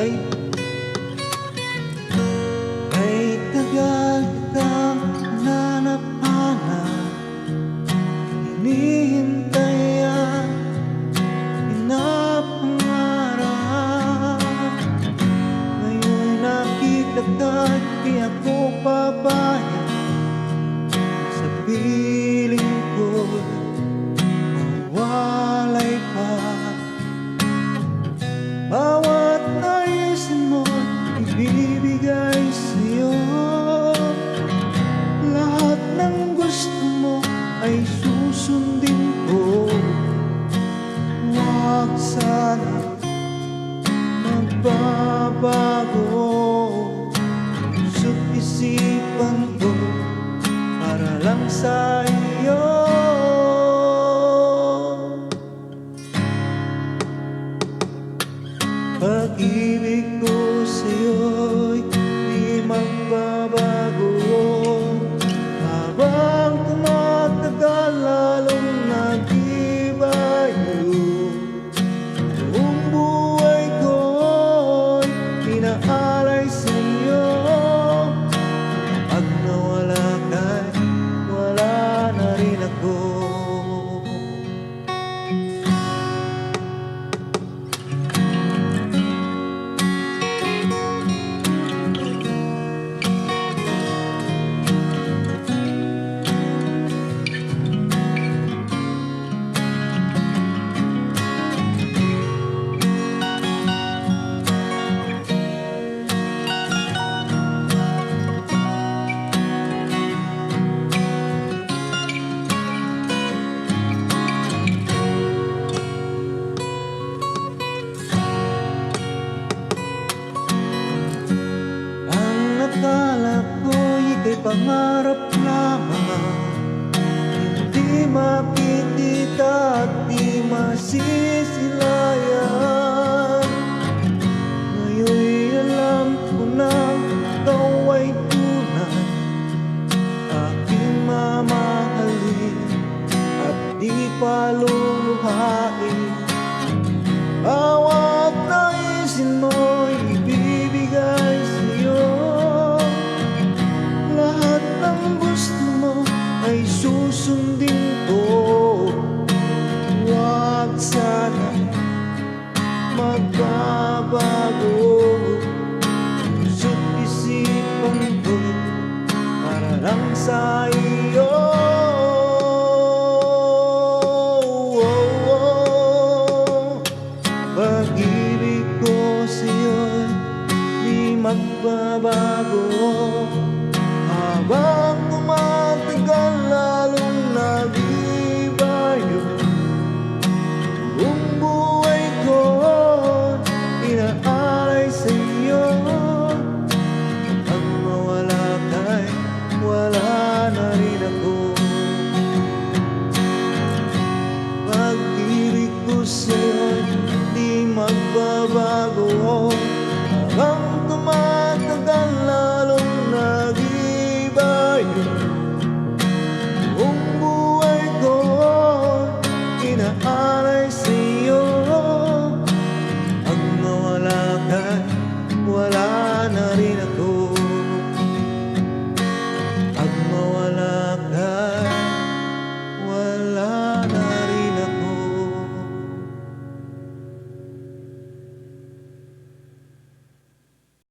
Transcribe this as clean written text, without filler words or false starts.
Ay, ay tagal kitang hanap-hanap, hinihintay at pinapangarap. Ngayon'y nakita ka't di ako papayag sa piling ko'y mawalay pa. Bawat naisin mo'y ibibigay sa'yo, lahat ng gusto mo ay susundin ko. Huwag sana magbabago, puso't isipan ko para lang sa iyo. Pag-ibig ko sa'yo'y di magbabago, habang tumatagal lalong nag-ibayo. Buong buhay ko'y pinaalay sa'yo, pag nawala ka'y wala na rin ako. Akala ko'y ika'y pangarap lamang, hindi makikita at di masisilayan. Ngayon'y alam ko na ikaw ay tunay, aking mamahalin at di paluluhain. Bawat naisin mo'y ibibigay sa'yo, lahat ng gusto mo ay susundin ko. Huwag sana magbabago, puso't isipan ko para lang sa iyo. Pag-ibig ko sa'yo'y di magbabago, habang tumatagal lalong nag-ibayo. Buong buhay ko inaalay sa'yo, pag mawala ka'y wala na rin ako. Pag-ibig ko sa'yo'y di magbabago,